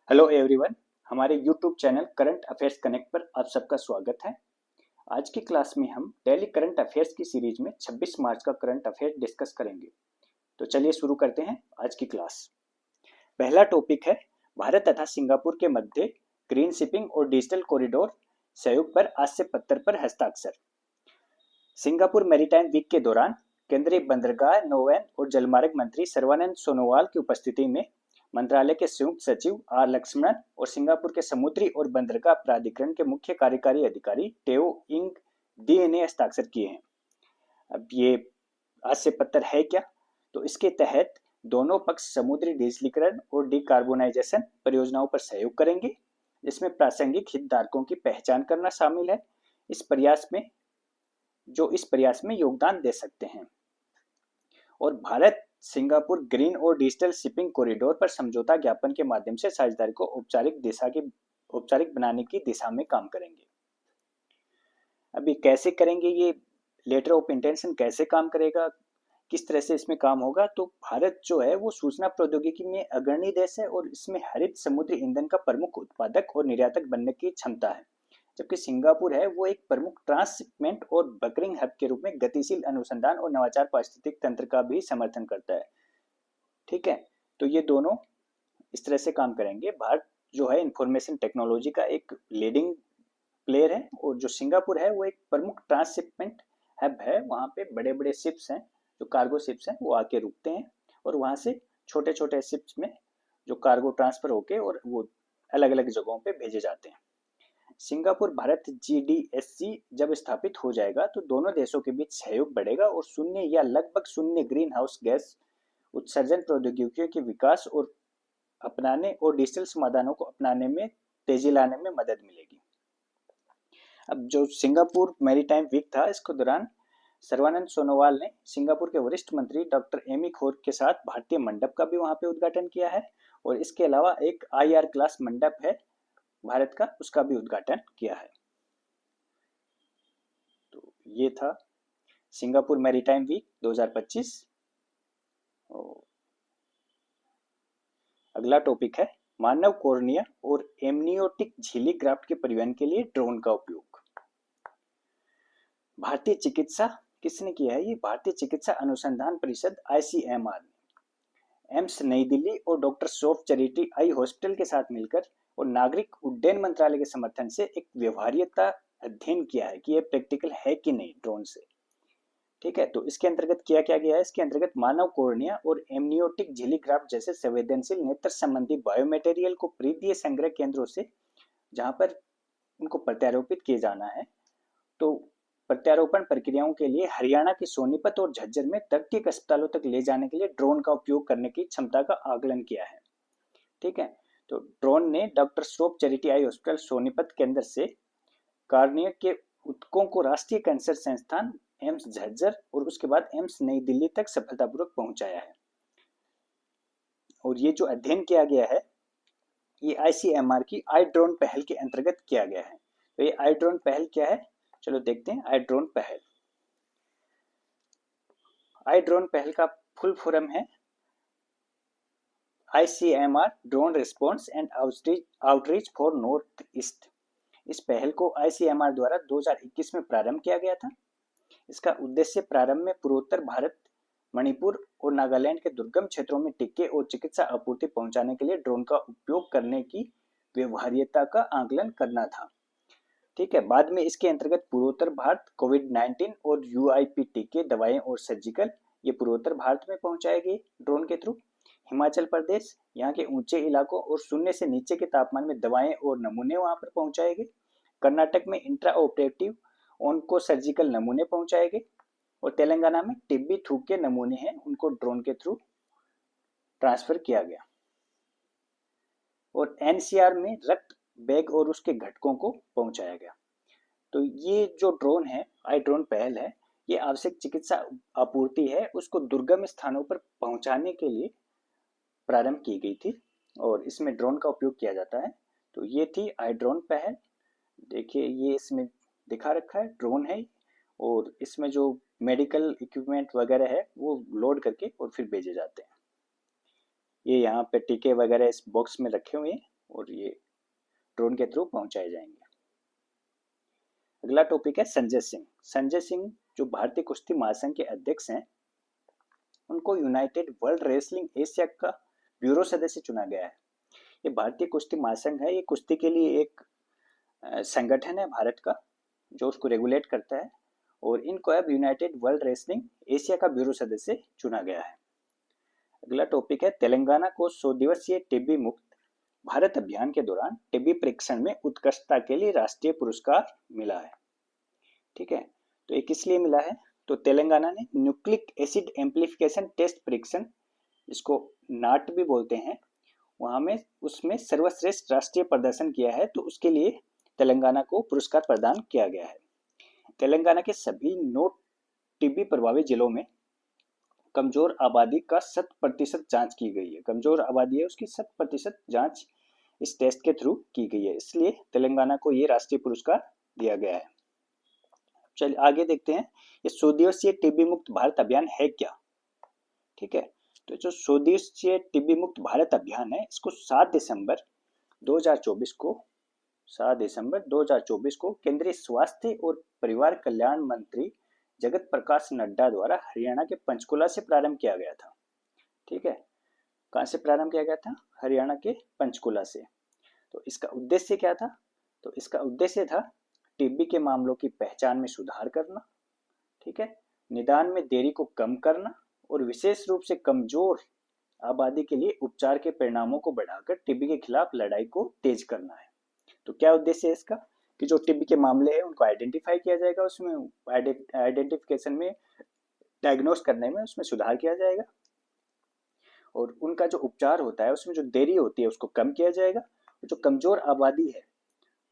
Hello everyone. हमारे YouTube channel current affairs connect पर आप सबका स्वागत है। आज की क्लास में हम डेली करंट अफेयर्स की सीरीज में 26 मार्च का करंट अफेयर डिस्कस करेंगे। तो चलिए शुरू करते हैं आज की क्लास। पहला टॉपिक है भारत तथा सिंगापुर के मध्य ग्रीन शिपिंग और डिजिटल कॉरिडोर सहयोग पर आज से पत्र पर हस्ताक्षर। सिंगापुर मैरीटाइम वीक के दौरान केंद्रीय बंदरगाह, नौवयन और जलमार्ग मंत्री सर्बानंद सोनोवाल की उपस्थिति में मंत्रालय के संयुक्त सचिव आर लक्ष्मणन और सिंगापुर के समुद्री और बंदरगाह प्राधिकरण के मुख्य कार्यकारी अधिकारी टेओ इंग दी ने हस्ताक्षर किए हैं। अब ये आज से पत्र है क्या? तो इसके तहत दोनों पक्ष समुद्री डिजिटलीकरण और डिकार्बोनाइजेशन परियोजनाओं पर सहयोग करेंगे, जिसमें प्रासंगिक हितधारकों की पहचान करना शामिल है। इस प्रयास में योगदान दे सकते हैं। और भारत सिंगापुर ग्रीन और डिजिटल शिपिंग कॉरिडोर पर समझौता ज्ञापन के माध्यम से साझेदारी को औपचारिक बनाने की दिशा में काम करेंगे। अभी कैसे करेंगे, ये लेटर ऑफ इंटेंशन कैसे काम करेगा, किस तरह से इसमें काम होगा? तो भारत जो है वो सूचना प्रौद्योगिकी में अग्रणी देश है और इसमें हरित समुद्री ईंधन का प्रमुख उत्पादक और निर्यातक बनने की क्षमता है, जबकि सिंगापुर है वो एक प्रमुख ट्रांसशिपमेंट और बकरिंग हब के रूप में गतिशील अनुसंधान और नवाचार पारिस्थितिक तंत्र का भी समर्थन करता है। ठीक है, तो ये दोनों इस तरह से काम करेंगे। भारत जो है इंफॉर्मेशन टेक्नोलॉजी का एक लीडिंग प्लेयर है और जो सिंगापुर है वो एक प्रमुख ट्रांसशिपमेंट हब है। वहाँ पे बड़े बड़े शिप्स हैं, जो कार्गो शिप्स हैं वो आके रुकते हैं और वहाँ से छोटे छोटे शिप्स में जो कार्गो ट्रांसफर होके और वो अलग अलग जगहों पे भेजे जाते हैं। सिंगापुर भारत GDSC जब स्थापित हो जाएगा तो दोनों देशों के बीच सहयोग बढ़ेगा और शून्य या लगभग शून्य ग्रीन हाउस गैस उत्सर्जन प्रौद्योगिकियों के विकास और अपनाने और डिजिटल समाधानों को अपनाने में तेजी लाने में मदद मिलेगी। अब जो सिंगापुर मैरीटाइम वीक था, इसके दौरान सर्बानंद सोनोवाल ने सिंगापुर के वरिष्ठ मंत्री डॉक्टर एमी खोर के साथ भारतीय मंडप का भी वहां पे उद्घाटन किया है और इसके अलावा एक IR क्लास मंडप है भारत का, उसका भी उद्घाटन किया है। तो ये था सिंगापुर मैरीटाइम वीक 2025। अगला टॉपिक है मानव कॉर्निया और एमनियोटिक झिल्ली ग्राफ्ट के परिवहन के लिए ड्रोन का उपयोग। भारतीय चिकित्सा किसने किया है? ये भारतीय चिकित्सा अनुसंधान परिषद ICMR ने एम्स नई दिल्ली और डॉक्टर सौफ चैरिटी आई हॉस्पिटल के साथ मिलकर और नागरिक उड्डयन मंत्रालय के समर्थन से एक व्यवहार्यता अध्ययन किया है कि यह प्रैक्टिकल है कि नहीं ड्रोन से। ठीक है, तो इसके अंतर्गत क्या क्या गया है? इसके अंतर्गत मानव कॉर्निया और एमनियोटिक झिल्ली ग्राफ्ट जैसे संवेदनशील नेत्र संबंधी बायोमेटेरियल को प्रीतीय संग्रह केंद्रों से, जहां पर उनको प्रत्यारोपित किए जाना है, तो प्रत्यारोपण प्रक्रियाओं के लिए हरियाणा के सोनीपत और झज्जर में तटीय अस्पतालों तक ले जाने के लिए ड्रोन का उपयोग करने की क्षमता का आकलन किया है। ठीक है, तो ड्रोन ने डॉक्टर सौफ चैरिटी आई हॉस्पिटल सोनीपत केंद्र से कार्निया के ऊतकों को राष्ट्रीय कैंसर संस्थान एम्स झज्जर और उसके बाद एम्स नई दिल्ली तक सफलतापूर्वक पहुंचाया है। और ये जो अध्ययन किया गया है ये ICMR की आई ड्रोन पहल के अंतर्गत किया गया है। तो ये आई ड्रोन पहल क्या है, चलो देखते हैं। आई ड्रोन पहल, आई ड्रोन पहल का फुल फॉर्म है ICMR drone response and outreach for north east. इस पहल को ICMR द्वारा 2021 में प्रारंभ किया गया था। इसका उद्देश्य प्रारंभ में पूर्वोत्तर भारत, मणिपुर और नागालैंड के दुर्गम क्षेत्रों में टीके और चिकित्सा आपूर्ति पहुंचाने के लिए ड्रोन का उपयोग करने की व्यवहार्यता का आकलन करना था। ठीक है, बाद में इसके अंतर्गत पूर्वोत्तर भारत कोविड-19 और UIP टीके, दवाएं और सर्जिकल ये पूर्वोत्तर भारत में पहुंचाए गए ड्रोन के थ्रू। हिमाचल प्रदेश, यहाँ के ऊंचे इलाकों और शून्य से नीचे के तापमान में दवाएं और नमूने वहां पर पहुंचाए गए। कर्नाटक में इंट्रा ऑपरेटिव ऑनको सर्जिकल नमूने पहुंचाए गए और तेलंगाना में टिब्बी थूक के नमूने हैं उनको ड्रोन के थ्रू ट्रांसफर किया गया। और NCR में रक्त बैग और उसके घटकों को पहुंचाया गया। तो ये जो ड्रोन है, आई ड्रोन पहल है, ये आवश्यक चिकित्सा आपूर्ति है उसको दुर्गम स्थानों पर पहुंचाने के लिए प्रारंभ की गई थी और इसमें ड्रोन का उपयोग किया जाता है। तो ये थी आई ड्रोन पहल। देखिए ये इसमें दिखा रखा है, ड्रोन है और इसमें जो मेडिकल इक्विपमेंट वगैरह है वो लोड करके और फिर भेजे जाते हैं। ये यहाँ पे टीके वगैरह इस बॉक्स में रखे हुए हैं और ये ड्रोन के थ्रू पहुंचाए जाएंगे। अगला टॉपिक है संजय सिंह। संजय सिंह जो भारतीय कुश्ती महासंघ के अध्यक्ष हैं, उनको यूनाइटेड वर्ल्ड रेसलिंग एशिया का ब्यूरो सदस्य चुना गया है। ये भारतीय कुश्ती महासंघ है, ये कुश्ती के लिए एक संगठन है भारत का जो उसको रेगुलेट करता है, और इनको अब यूनाइटेड वर्ल्ड रेसलिंग एशिया का ब्यूरो सदस्य चुना गया है। अगला टॉपिक है तेलंगाना को 100 दिवसीय टीबी मुक्त भारत अभियान के दौरान टीबी परीक्षण में उत्कृष्टता के लिए राष्ट्रीय पुरस्कार मिला है। ठीक है, तो ये किस लिए मिला है? तो तेलंगाना ने न्यूक्लिक एसिड एम्प्लीफिकेशन टेस्ट परीक्षण, जिसको नाट भी बोलते हैं, वहां में उसमें सर्वश्रेष्ठ राष्ट्रीय प्रदर्शन किया है, तो उसके लिए तेलंगाना को पुरस्कार प्रदान किया गया है। तेलंगाना के सभी 9 टीबी प्रभावित जिलों में कमजोर आबादी का 100% जांच की गई है। कमजोर आबादी है उसकी 100% जांच इस टेस्ट के थ्रू की गई है, इसलिए तेलंगाना को ये राष्ट्रीय पुरस्कार दिया गया है। चलिए आगे देखते हैं, ये 100 दिवसीय टीबी मुक्त भारत अभियान है क्या। ठीक है, तो जो 100 दिवसीय टीबी मुक्त भारत अभियान है, इसको 7 दिसंबर 2024 को केंद्रीय स्वास्थ्य और परिवार कल्याण मंत्री जगत प्रकाश नड्डा द्वारा हरियाणा के पंचकुला से प्रारंभ किया गया था। ठीक है, कहां से प्रारंभ किया गया था? हरियाणा के पंचकुला से। तो इसका उद्देश्य क्या था? तो इसका उद्देश्य था टीबी के मामलों की पहचान में सुधार करना, ठीक है, निदान में देरी को कम करना, और विशेष रूप से कमजोर आबादी के लिए उपचार के परिणामों को बढ़ाकर टीबी के खिलाफ लड़ाई को तेज करना है। तो क्या उद्देश्य है इसका? कि जो टीबी के मामले हैं उनको आइडेंटिफाई किया जाएगा, उसमें आइडेंटिफिकेशन में, डायग्नोस करने में उसमें सुधार किया जाएगा, और उनका जो उपचार होता है उसमें जो देरी होती है उसको कम किया जाएगा। जो कमजोर आबादी है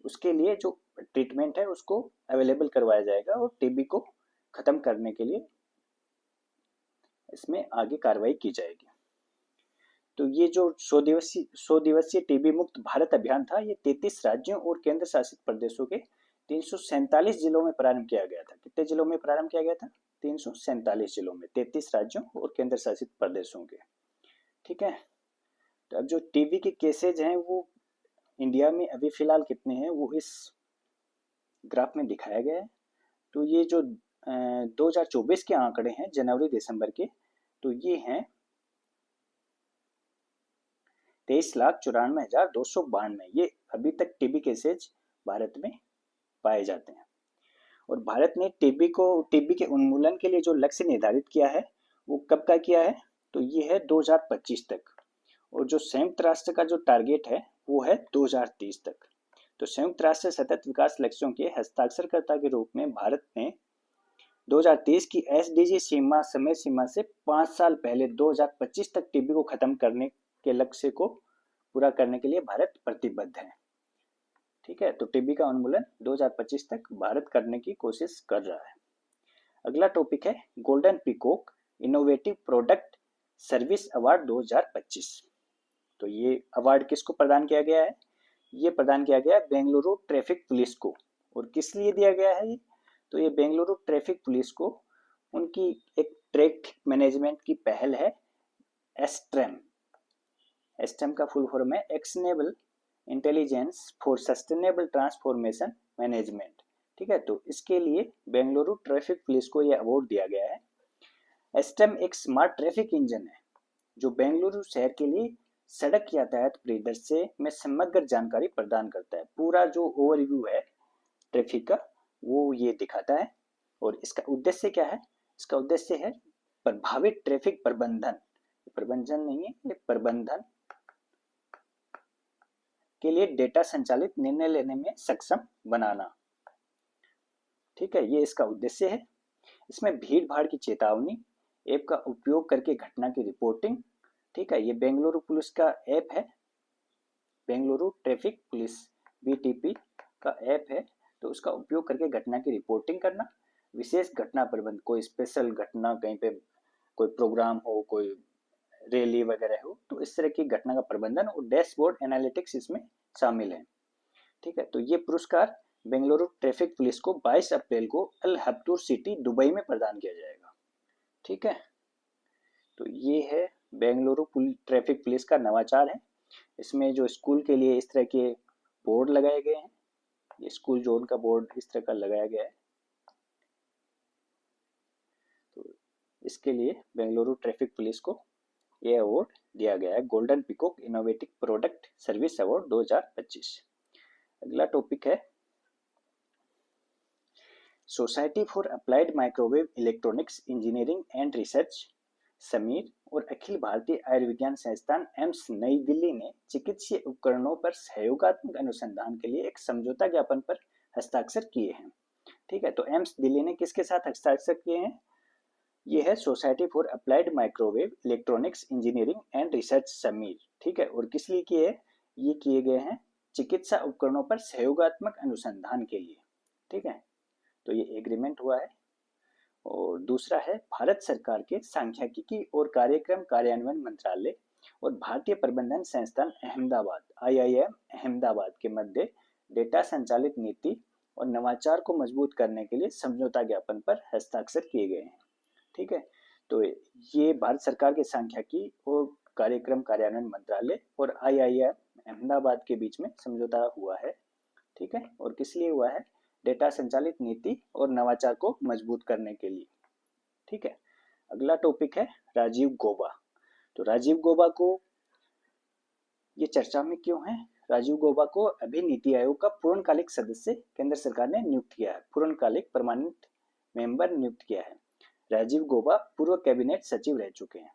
उसके लिए जो ट्रीटमेंट है उसको अवेलेबल करवाया जाएगा, और टीबी को खत्म करने के लिए इसमें आगे कार्रवाई की जाएगी। तो ये जो 100 दिवसीय टीबी मुक्त भारत अभियान था, ये 33 राज्यों और केंद्र शासित प्रदेशों के 347 जिलों में प्रारंभ किया गया था। कितने जिलों में प्रारंभ किया गया था? 347 जिलों में, 33 राज्यों और केंद्र शासित प्रदेशों के। ठीक है, तो अब जो टीबी के केसेज हैं वो इंडिया में अभी फिलहाल कितने हैं वो इस ग्राफ में दिखाया गया है। तो ये जो 2024 के आंकड़े हैं जनवरी दिसंबर के, तो ये हैं 23,94,292। ये अभी तक टीबी केसेज भारत में पाए जाते हैं। और भारत ने टीबी के उन्मूलन के लिए जो लक्ष्य निर्धारित किया है वो कब का किया है? तो ये है 2025 तक, और जो संयुक्त राष्ट्र का जो टारगेट है वो है 2030 तक। तो संयुक्त राष्ट्र सतत विकास लक्ष्यों के हस्ताक्षरकर्ता के रूप में भारत ने 2030 की एसडीजी समय सीमा से 5 साल पहले 2025 तक टीबी को खत्म करने के लक्ष्य को पूरा करने के लिए भारत प्रतिबद्ध है। ठीक है, तो टीबी का उन्मूलन 2025 तक भारत करने की कोशिश कर रहा है। अगला टॉपिक है golden peacock innovative product service award 2025। तो ये अवार्ड किसको प्रदान किया गया है? ये प्रदान किया गया है बेंगलुरु ट्रैफिक पुलिस को। और किस लिए दिया गया है ये? तो ये बेंगलुरु ट्रैफिक पुलिस को उनकी एक ट्रैफिक मैनेजमेंट की पहल है एस्ट्रेम। एस्ट्रेम का फुल फॉर्म है actionable intelligence for sustainable transformation management. ठीक है, तो इसके लिए बेंगलुरु ट्रैफिक पुलिस को यह अवार्ड दिया गया है। एस्ट्रेम एक स्मार्ट ट्रैफिक इंजन है जो बेंगलुरु शहर के लिए सड़क यातायात परिदृश्य में समग्र जानकारी प्रदान करता है। पूरा जो ओवरव्यू है ट्रैफिक का वो ये दिखाता है। और इसका उद्देश्य क्या है? इसका उद्देश्य है प्रभावित ट्रैफिक प्रबंधन नहीं है, ये प्रबंधन के लिए डेटा संचालित निर्णय लेने में सक्षम बनाना। ठीक है, ये इसका उद्देश्य है। इसमें भीड़ भाड़ की चेतावनी, ऐप का उपयोग करके घटना की रिपोर्टिंग। ठीक है, ये बेंगलुरु पुलिस का ऐप है, बेंगलुरु ट्रैफिक पुलिस BTP का ऐप है। तो उसका उपयोग करके घटना की रिपोर्टिंग करना, विशेष घटना प्रबंध, कोई स्पेशल घटना, कहीं पे कोई प्रोग्राम हो, कोई रैली वगैरह हो, तो इस तरह की घटना का प्रबंधन और डैशबोर्ड एनालिटिक्स इसमें शामिल है। ठीक है, तो ये पुरस्कार बेंगलुरु ट्रैफिक पुलिस को 22 अप्रैल को अल हब्तूर सिटी दुबई में प्रदान किया जाएगा। ठीक है, तो ये है बेंगलुरु ट्रैफिक पुलिस का नवाचार है। इसमें जो स्कूल के लिए इस तरह के बोर्ड लगाए गए हैं, ये स्कूल जोन का बोर्ड इस तरह का लगाया गया है। तो इसके लिए बेंगलुरु ट्रैफिक पुलिस को ये अवार्ड दिया गया है, golden peacock innovative product service award 2025। अगला टॉपिक है society for applied microwave electronics engineering and research Sameer और अखिल भारतीय आयुर्विज्ञान संस्थान एम्स नई दिल्ली ने चिकित्सीय उपकरणों पर सहयोगात्मक अनुसंधान के लिए एक समझौता ज्ञापन पर हस्ताक्षर किए हैं। ठीक है, तो एम्स दिल्ली ने किसके साथ हस्ताक्षर किए हैं? ये है society for applied microwave electronics engineering and research Sameer. ठीक है, और किस लिए किए? ये किए गए हैं चिकित्सा उपकरणों पर सहयोगात्मक अनुसंधान के लिए। ठीक है, तो ये एग्रीमेंट हुआ है। और दूसरा है भारत सरकार के सांख्यिकी और कार्यक्रम कार्यान्वयन मंत्रालय और भारतीय प्रबंधन संस्थान अहमदाबाद IIM अहमदाबाद के मध्य डेटा संचालित नीति और नवाचार को मजबूत करने के लिए समझौता ज्ञापन पर हस्ताक्षर किए गए हैं। ठीक है, तो ये भारत सरकार के सांख्यिकी और कार्यक्रम कार्यान्वयन मंत्रालय और IIM अहमदाबाद के बीच में समझौता हुआ है। ठीक है, और किस लिए हुआ है? डेटा संचालित नीति और नवाचार को मजबूत करने के लिए। ठीक है, अगला टॉपिक है राजीव गौबा। तो राजीव गौबा को ये चर्चा में क्यों है? राजीव गौबा को अभी नीति आयोग का पूर्णकालिक सदस्य केंद्र सरकार ने नियुक्त किया है, पूर्णकालिक परमानेंट मेंबर नियुक्त किया है। राजीव गौबा पूर्व कैबिनेट सचिव रह चुके हैं।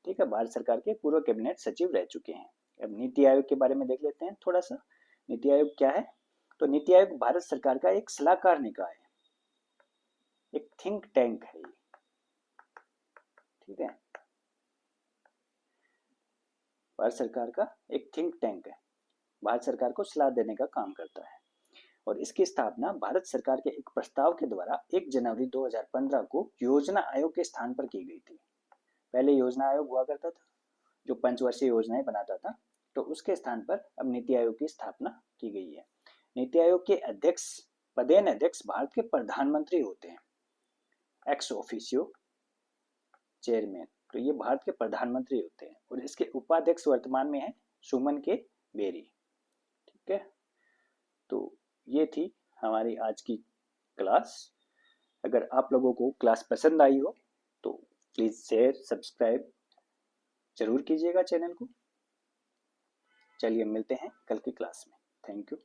ठीक है, भारत सरकार के पूर्व कैबिनेट सचिव रह चुके हैं। अब नीति आयोग के बारे में देख लेते हैं थोड़ा सा। नीति आयोग क्या है? तो नीति आयोग भारत सरकार का एक सलाहकार निकाय है, एक थिंक टैंक है ये। ठीक है, भारत सरकार का एक थिंक टैंक है, भारत सरकार को सलाह देने का काम करता है। और इसकी स्थापना भारत सरकार के एक प्रस्ताव के द्वारा 1 जनवरी 2015 को योजना आयोग के स्थान पर की गई थी। पहले योजना आयोग हुआ करता था जो पंचवर्षीय योजनाएं बनाता था, तो उसके स्थान पर अब नीति आयोग की स्थापना की गई है। नीति आयोग के अध्यक्ष पदेन अध्यक्ष भारत के प्रधानमंत्री होते हैं, एक्स ऑफिशियो चेयरमैन। तो ये भारत के प्रधानमंत्री होते हैं और इसके उपाध्यक्ष वर्तमान में है सुमन के बेरी। ठीक है, तो ये थी हमारी आज की क्लास। अगर आप लोगों को क्लास पसंद आई हो तो प्लीज़ शेयर सब्सक्राइब जरूर कीजिएगा चैनल को। चलिए मिलते हैं कल की क्लास में। Thank you.